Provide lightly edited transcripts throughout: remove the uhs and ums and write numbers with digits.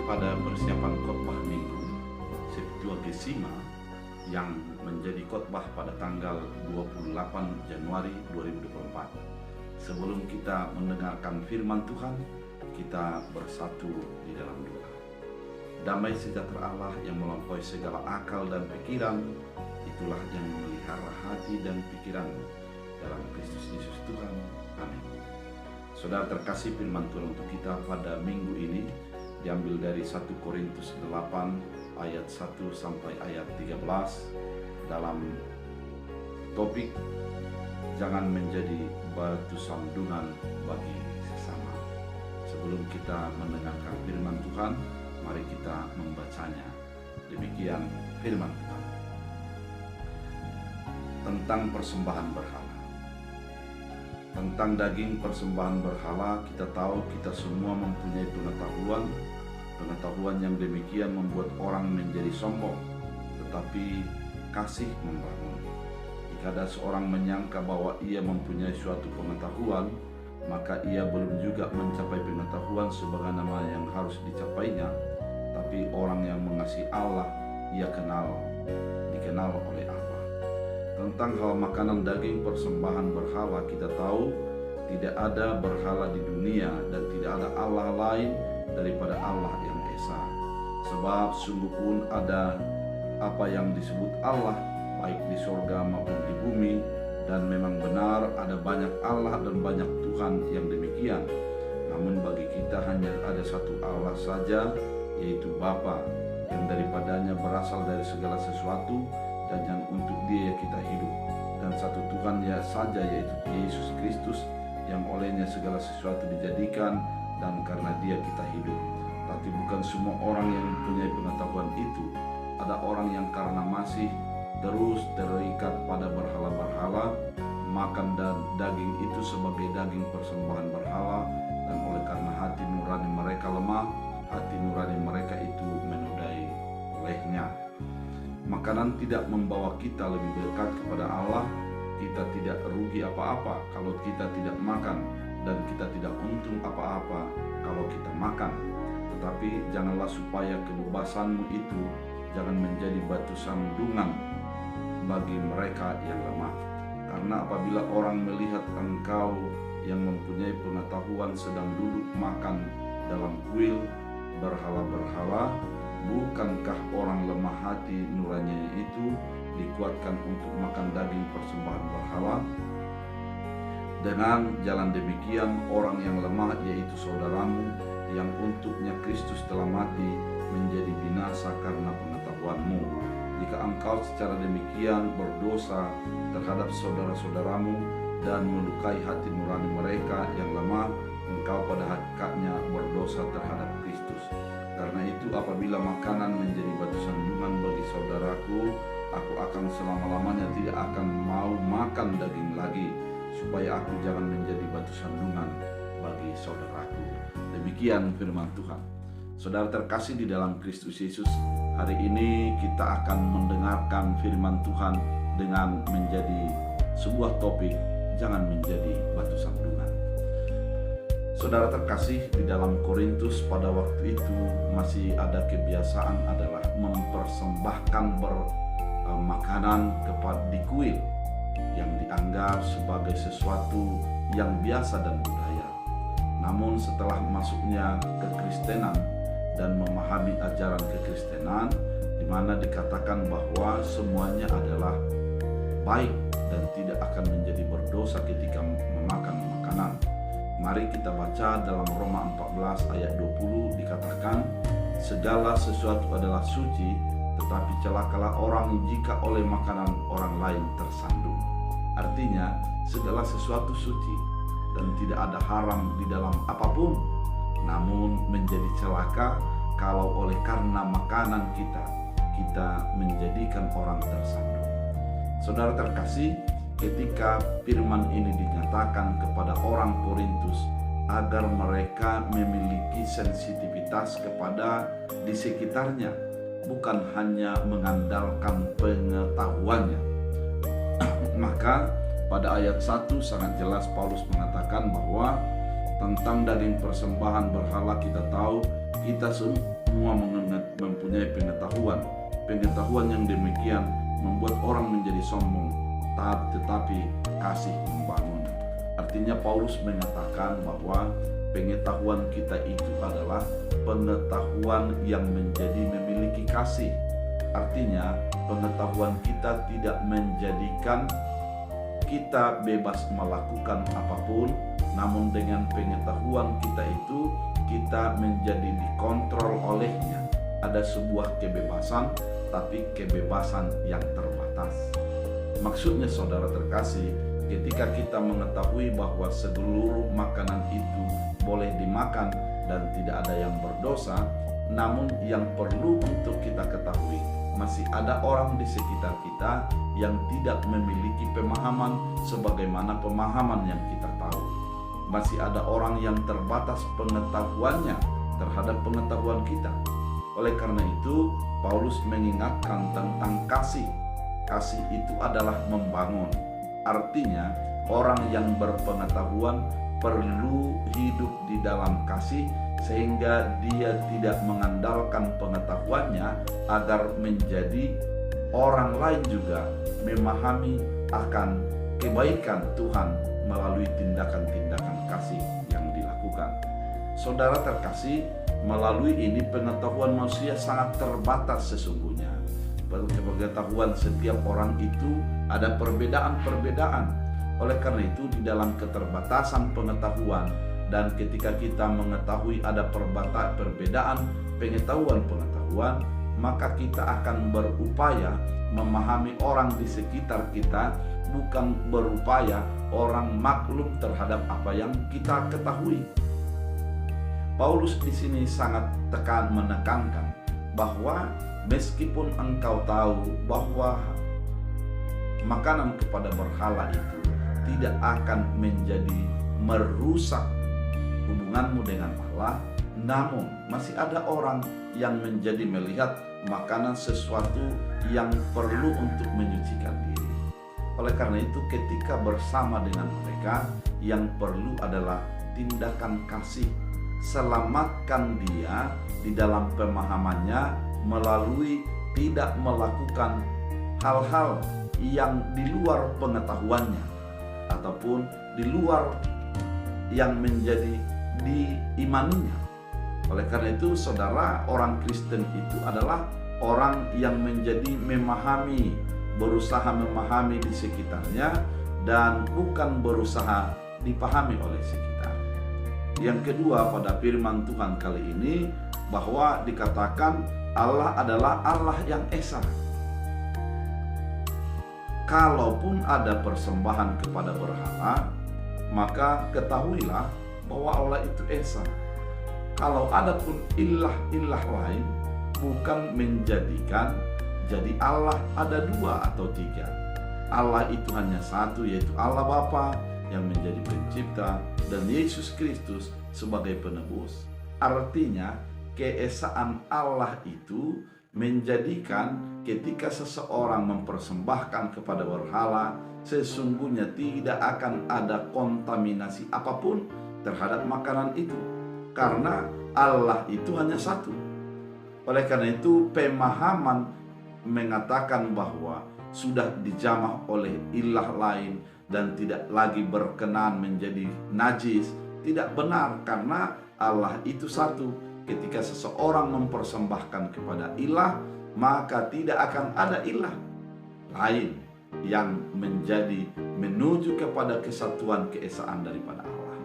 pada persiapan khotbah minggu Septuagesima yang menjadi khotbah pada tanggal 28 Januari 2024. Sebelum kita mendengarkan firman Tuhan, kita bersatu di dalam doa. Damai sejahtera Allah yang melampaui segala akal dan pikiran, itulah yang memelihara hati dan pikiran dalam Kristus Yesus Tuhan. Amin. Saudara terkasih, firman Tuhan untuk kita pada minggu ini diambil dari 1 Korintus 8 ayat 1 sampai ayat 13 dalam topik jangan menjadi batu sandungan bagi sesama. Sebelum kita mendengarkan firman Tuhan, mari kita membacanya. Demikian firman Tuhan tentang persembahan berhala. Tentang daging persembahan berhala, kita tahu kita semua mempunyai pengetahuan yang demikian membuat orang menjadi sombong, tetapi kasih membangun. Jika ada seorang menyangka bahwa ia mempunyai suatu pengetahuan, maka ia belum juga mencapai pengetahuan sebagaimana yang harus dicapainya. Tapi orang yang mengasihi Allah, ia dikenal oleh Allah. Tentang hal makanan daging persembahan berhala, kita tahu tidak ada berhala di dunia dan tidak ada Allah lain daripada Allah yang Esa. Sebab sungguh pun ada apa yang disebut Allah, baik di sorga maupun di bumi, dan memang benar ada banyak Allah dan banyak Tuhan yang demikian. Namun bagi kita hanya ada satu Allah saja, yaitu Bapa, yang daripadanya berasal dari segala sesuatu, dan yang untuk Dia kita hidup, dan satu Tuhan ya saja, yaitu Yesus Kristus, yang olehnya segala sesuatu dijadikan, dan karena Dia kita hidup. Tapi bukan semua orang yang mempunyai pengetahuan itu. Ada orang yang karena masih terus terikat pada berhala-berhala, makan daging itu sebagai daging persembahan berhala, dan oleh karena hati nurani mereka lemah, hati nurani mereka itu menodai olehnya. Makanan tidak membawa kita lebih dekat kepada Allah. Kita tidak rugi apa-apa kalau kita tidak makan, dan kita tidak untung apa-apa kalau kita makan. Tetapi janganlah supaya kebebasanmu itu jangan menjadi batu sandungan bagi mereka yang lemah. Karena apabila orang melihat engkau yang mempunyai pengetahuan sedang duduk makan dalam kuil berhala-berhala, bukankah orang lemah hati nuraninya itu dikuatkan untuk makan daging persembahan berhala? Dengan jalan demikian, orang yang lemah, yaitu saudaramu, yang untuknya Kristus telah mati, menjadi binasa karena pengetahuanmu. Jika engkau secara demikian berdosa terhadap saudara-saudaramu dan melukai hati nurani mereka yang lemah, engkau pada hakikatnya berdosa terhadap Kristus. Karena itu apabila makanan menjadi batu sandungan bagi saudaraku, aku akan selama-lamanya tidak akan mau makan daging lagi, supaya aku jangan menjadi batu sandungan bagi saudaraku. Demikian firman Tuhan. Saudara terkasih di dalam Kristus Yesus, hari ini kita akan mendengarkan firman Tuhan dengan menjadi sebuah topik, jangan menjadi batu sandungan. Saudara terkasih, di dalam Korintus pada waktu itu masih ada kebiasaan adalah mempersembahkan makanan kepada di kuil yang dianggap sebagai sesuatu yang biasa dan budaya. Namun setelah masuknya kekristenan dan memahami ajaran kekristenan, di mana dikatakan bahwa semuanya adalah baik dan tidak akan menjadi berdosa ketika memakan makanan. Mari kita baca dalam Roma 14 ayat 20, dikatakan segala sesuatu adalah suci, tetapi celakalah orang jika oleh makanan orang lain tersandung. Artinya segala sesuatu suci dan tidak ada haram di dalam apapun, namun menjadi celaka kalau oleh karena makanan kita menjadikan orang tersandung. Saudara terkasih, ketika firman ini dinyatakan kepada orang Korintus agar mereka memiliki sensitivitas kepada di sekitarnya, bukan hanya mengandalkan pengetahuannya. Maka pada ayat 1 sangat jelas Paulus mengatakan bahwa tentang daging persembahan berhala kita tahu semua mempunyai pengetahuan. Pengetahuan yang demikian membuat orang menjadi sombong, tetapi kasih membangun. Artinya Paulus mengatakan bahwa pengetahuan kita itu adalah pengetahuan yang menjadi memiliki kasih. Artinya pengetahuan kita tidak menjadikan kita bebas melakukan apapun, namun dengan pengetahuan kita itu kita menjadi dikontrol olehnya. Ada sebuah kebebasan, tapi kebebasan yang terbatas. Maksudnya saudara terkasih, ketika kita mengetahui bahwa seluruh makanan itu boleh dimakan dan tidak ada yang berdosa, namun yang perlu untuk kita ketahui, masih ada orang di sekitar kita yang tidak memiliki pemahaman sebagaimana pemahaman yang kita tahu. Masih ada orang yang terbatas pengetahuannya terhadap pengetahuan kita. Oleh karena itu, Paulus mengingatkan tentang kasih. Kasih itu adalah membangun. Artinya, orang yang berpengetahuan perlu hidup di dalam kasih, sehingga dia tidak mengandalkan pengetahuannya agar menjadi orang lain juga memahami akan kebaikan Tuhan melalui tindakan-tindakan kasih yang dilakukan. Saudara terkasih, melalui ini pengetahuan manusia sangat terbatas sesungguhnya. Pengetahuan setiap orang itu ada perbedaan-perbedaan. Oleh karena itu, di dalam keterbatasan pengetahuan dan ketika kita mengetahui ada perbedaan pengetahuan, maka kita akan berupaya memahami orang di sekitar kita, bukan berupaya orang maklum terhadap apa yang kita ketahui. Paulus di sini sangat menekankan bahwa meskipun engkau tahu bahwa makanan kepada berhala itu tidak akan menjadi merusak hubunganmu dengan Allah, namun masih ada orang yang menjadi melihat makanan sesuatu yang perlu untuk menyucikan diri. Oleh karena itu, ketika bersama dengan mereka, yang perlu adalah tindakan kasih. Selamatkan dia di dalam pemahamannya melalui tidak melakukan hal-hal yang di luar pengetahuannya ataupun di luar yang menjadi diimaninya. Oleh karena itu, saudara, orang Kristen itu adalah orang yang menjadi memahami, berusaha memahami di sekitarnya dan bukan berusaha dipahami oleh sekitar. Yang kedua, pada firman Tuhan kali ini bahwa dikatakan Allah adalah Allah yang esa. Kalaupun ada persembahan kepada berhala, maka ketahuilah bahwa Allah itu esa. Kalau ada pun ilah-ilah lain, bukan menjadikan jadi Allah ada dua atau tiga. Allah itu hanya satu, yaitu Allah Bapa yang menjadi pencipta dan Yesus Kristus sebagai penebus. Artinya keesaan Allah itu menjadikan ketika seseorang mempersembahkan kepada berhala, sesungguhnya tidak akan ada kontaminasi apapun terhadap makanan itu, karena Allah itu hanya satu. Oleh karena itu, pemahaman mengatakan bahwa sudah dijamah oleh ilah lain dan tidak lagi berkenan menjadi najis tidak benar, karena Allah itu satu. Ketika seseorang mempersembahkan kepada ilah, maka tidak akan ada ilah lain yang menjadi menuju kepada kesatuan keesaan daripada Allah.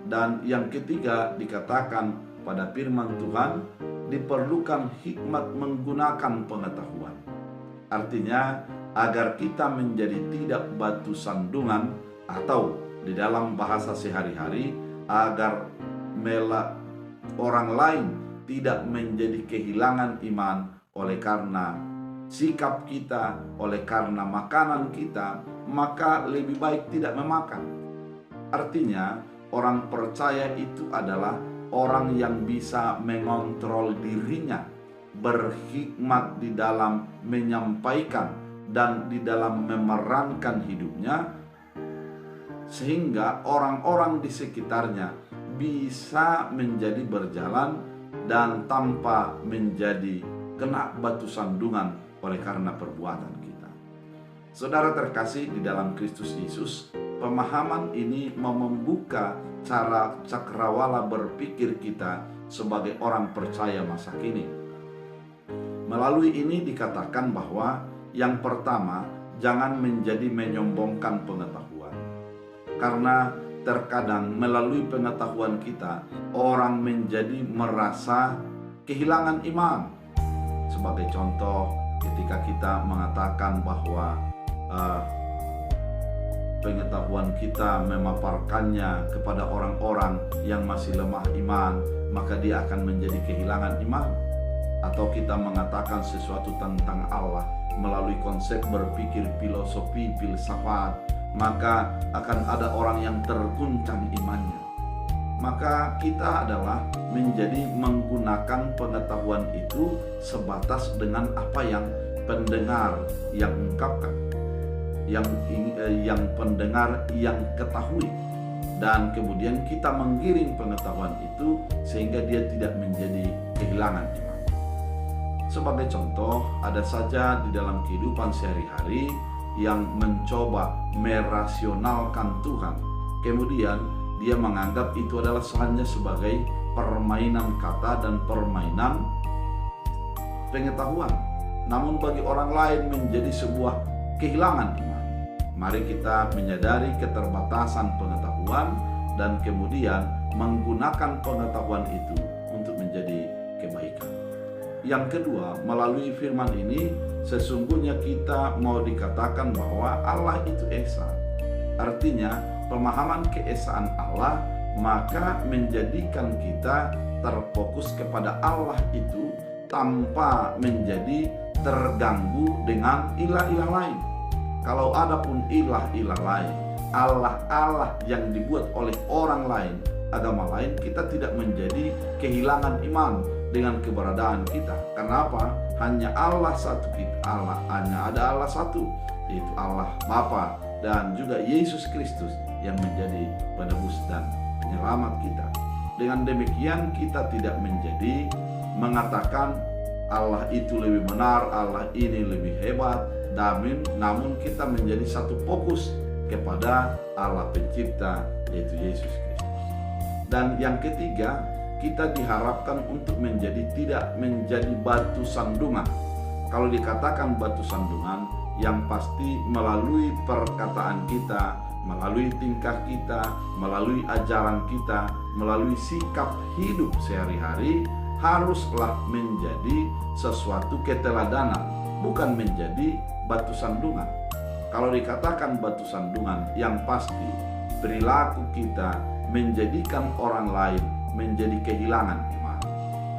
Dan yang ketiga, dikatakan pada firman Tuhan diperlukan hikmat menggunakan pengetahuan. Artinya agar kita menjadi tidak batu sandungan, atau di dalam bahasa sehari-hari agar orang lain tidak menjadi kehilangan iman oleh karena sikap kita, oleh karena makanan kita, maka lebih baik tidak memakan. Artinya orang percaya itu adalah orang yang bisa mengontrol dirinya, berhikmat di dalam menyampaikan dan di dalam memerankan hidupnya, sehingga orang-orang di sekitarnya bisa menjadi berjalan dan tanpa menjadi kena batu sandungan oleh karena perbuatan kita. Saudara terkasih di dalam Kristus Yesus, pemahaman ini membuka cara cakrawala berpikir kita sebagai orang percaya masa kini. Melalui ini dikatakan bahwa yang pertama, jangan menjadi menyombongkan pengetahuan. Karena terkadang melalui pengetahuan kita, orang menjadi merasa kehilangan iman. Sebagai contoh, ketika kita mengatakan bahwa pengetahuan kita memaparkannya kepada orang-orang yang masih lemah iman, maka dia akan menjadi kehilangan iman. Atau kita mengatakan sesuatu tentang Allah melalui konsep berpikir filosofi, filsafat, maka akan ada orang yang terguncang imannya. Maka kita adalah menjadi menggunakan pengetahuan itu sebatas dengan apa yang pendengar yang ungkapkan, yang pendengar yang ketahui, dan kemudian kita menggiring pengetahuan itu sehingga dia tidak menjadi kehilangan iman. Sebagai contoh, ada saja di dalam kehidupan sehari-hari yang mencoba merasionalkan Tuhan. Kemudian dia menganggap itu adalah hanya sebagai permainan kata dan permainan pengetahuan. Namun bagi orang lain menjadi sebuah kehilangan iman. Mari kita menyadari keterbatasan pengetahuan dan kemudian menggunakan pengetahuan itu untuk menjadi kebaikan. Yang kedua, melalui firman ini sesungguhnya kita mau dikatakan bahwa Allah itu esa. Artinya pemahaman keesaan Allah maka menjadikan kita terfokus kepada Allah itu tanpa menjadi terganggu dengan ilah-ilah lain. Kalau ada pun ilah-ilah lain, Allah-Allah yang dibuat oleh orang lain, agama lain, kita tidak menjadi kehilangan iman dengan keberadaan kita. Kenapa? Hanya Allah satu kita, hanya ada Allah satu, yaitu Allah Bapa dan juga Yesus Kristus yang menjadi penebus dan penyelamat kita. Dengan demikian kita tidak menjadi mengatakan Allah itu lebih benar, Allah ini lebih hebat, namun kita menjadi satu fokus kepada Allah pencipta, yaitu Yesus Kristus. Dan yang ketiga, kita diharapkan untuk tidak menjadi batu sandungan. Kalau dikatakan batu sandungan, yang pasti melalui perkataan kita, melalui tingkah kita, melalui ajaran kita, melalui sikap hidup sehari-hari, haruslah menjadi sesuatu keteladanan, bukan menjadi batu sandungan. Kalau dikatakan batu sandungan, yang pasti perilaku kita menjadikan orang lain menjadi kehilangan iman.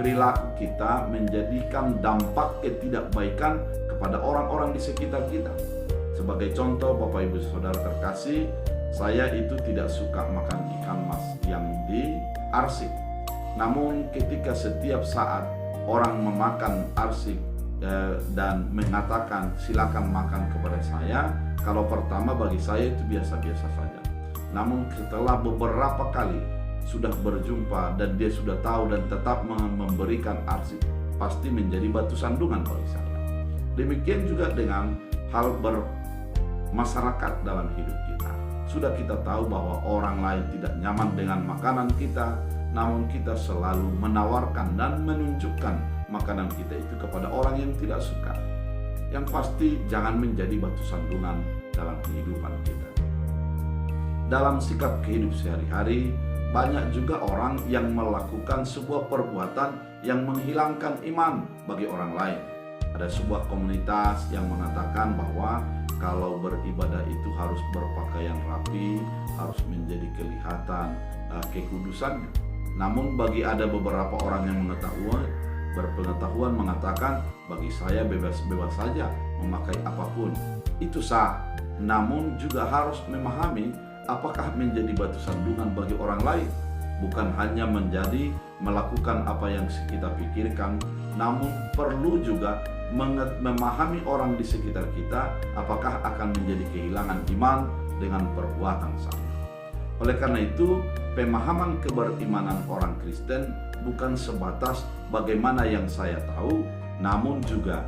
Perilaku kita menjadikan dampak ketidakbaikan kepada orang-orang di sekitar kita. Sebagai contoh, Bapak Ibu Saudara terkasih, saya itu tidak suka makan ikan mas yang diarsik. Namun ketika setiap saat orang memakan arsik dan mengatakan silakan makan kepada saya, kalau pertama bagi saya itu biasa-biasa saja. Namun setelah beberapa kali sudah berjumpa dan dia sudah tahu dan tetap memberikan arsik, pasti menjadi batu sandungan bagi saya. Demikian juga dengan hal bermasyarakat dalam hidup kita. Sudah kita tahu bahwa orang lain tidak nyaman dengan makanan kita, namun kita selalu menawarkan dan menunjukkan makanan kita itu kepada orang yang tidak suka. Yang pasti jangan menjadi batu sandungan dalam kehidupan kita. Dalam sikap kehidup sehari-hari, banyak juga orang yang melakukan sebuah perbuatan yang menghilangkan iman bagi orang lain. Ada sebuah komunitas yang mengatakan bahwa kalau beribadah itu harus berpakaian rapi, harus menjadi kelihatan kekudusannya. Namun bagi ada beberapa orang yang berpengetahuan mengatakan, bagi saya bebas-bebas saja memakai apapun. Itu sah, namun juga harus memahami apakah menjadi batu sandungan bagi orang lain. Bukan hanya menjadi melakukan apa yang kita pikirkan, namun perlu juga memahami orang di sekitar kita apakah akan menjadi kehilangan iman dengan perbuatan saya. Oleh karena itu, pemahaman keberimanan orang Kristen bukan sebatas bagaimana yang saya tahu, namun juga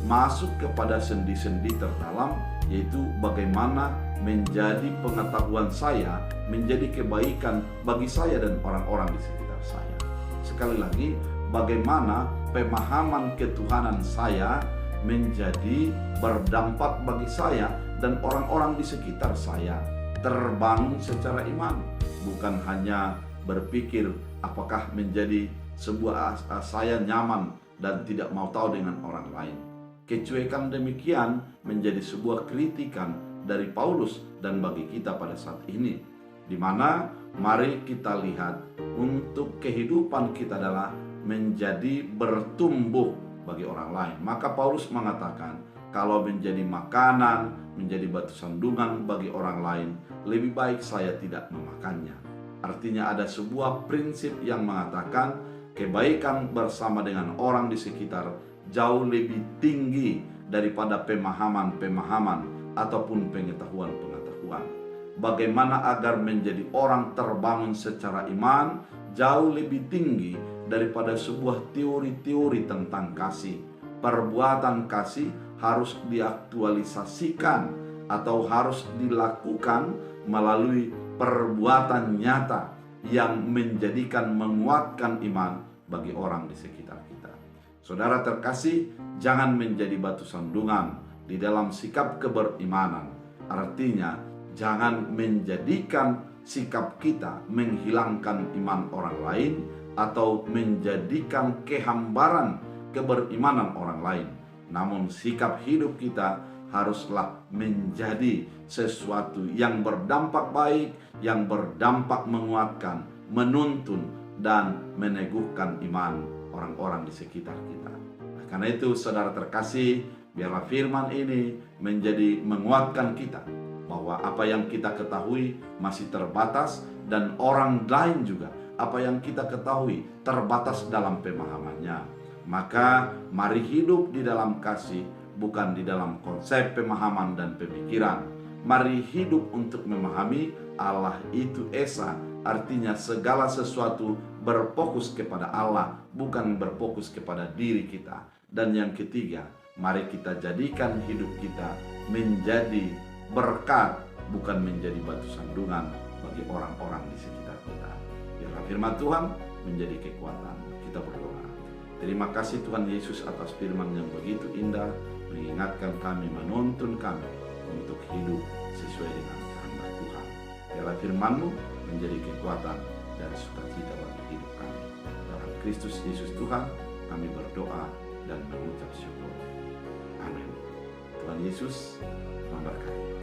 masuk kepada sendi-sendi terdalam, yaitu bagaimana menjadi pengetahuan saya menjadi kebaikan bagi saya dan orang-orang di sekitar saya. Sekali lagi, bagaimana pemahaman ketuhanan saya menjadi berdampak bagi saya dan orang-orang di sekitar saya terbangun secara iman, bukan hanya berpikir apakah menjadi sebuah saya nyaman dan tidak mau tahu dengan orang lain. Kecuekan demikian menjadi sebuah kritikan dari Paulus dan bagi kita pada saat ini, di mana mari kita lihat untuk kehidupan kita adalah menjadi bertumbuh bagi orang lain. Maka Paulus mengatakan, kalau menjadi makanan, menjadi batu sandungan bagi orang lain, lebih baik saya tidak memakannya. Artinya ada sebuah prinsip yang mengatakan kebaikan bersama dengan orang di sekitar jauh lebih tinggi daripada pemahaman-pemahaman ataupun pengetahuan-pengetahuan. Bagaimana agar menjadi orang terbangun secara iman jauh lebih tinggi daripada sebuah teori-teori tentang kasih. Perbuatan kasih harus diaktualisasikan atau harus dilakukan melalui perbuatan nyata yang menjadikan menguatkan iman bagi orang di sekitar kita. Saudara terkasih, jangan menjadi batu sandungan di dalam sikap keberimanan. Artinya, jangan menjadikan sikap kita menghilangkan iman orang lain atau menjadikan kehambaran keberimanan orang lain. Namun sikap hidup kita haruslah menjadi sesuatu yang berdampak baik, yang berdampak menguatkan, menuntun, dan meneguhkan iman orang-orang di sekitar kita. Karena itu saudara terkasih, biarlah firman ini menjadi menguatkan kita bahwa apa yang kita ketahui masih terbatas dan orang lain juga apa yang kita ketahui terbatas dalam pemahamannya. Maka mari hidup di dalam kasih, bukan di dalam konsep pemahaman dan pemikiran. Mari hidup untuk memahami Allah itu Esa, artinya segala sesuatu berfokus kepada Allah, bukan berfokus kepada diri kita. Dan yang ketiga, mari kita jadikan hidup kita menjadi berkat, bukan menjadi batu sandungan bagi orang-orang di sekitar kita. Biarlah firman Tuhan menjadi kekuatan. Kita berdoa. Terima kasih Tuhan Yesus atas firman yang begitu indah, mengingatkan kami, menuntun kami untuk hidup sesuai dengan kehendak Tuhan. Biarlah firman-Mu menjadi kekuatan dan sukacita bagi hidup kami. Dalam Kristus Yesus Tuhan, kami berdoa dan mengucap syukur. Amin. Tuhan Yesus memberkati.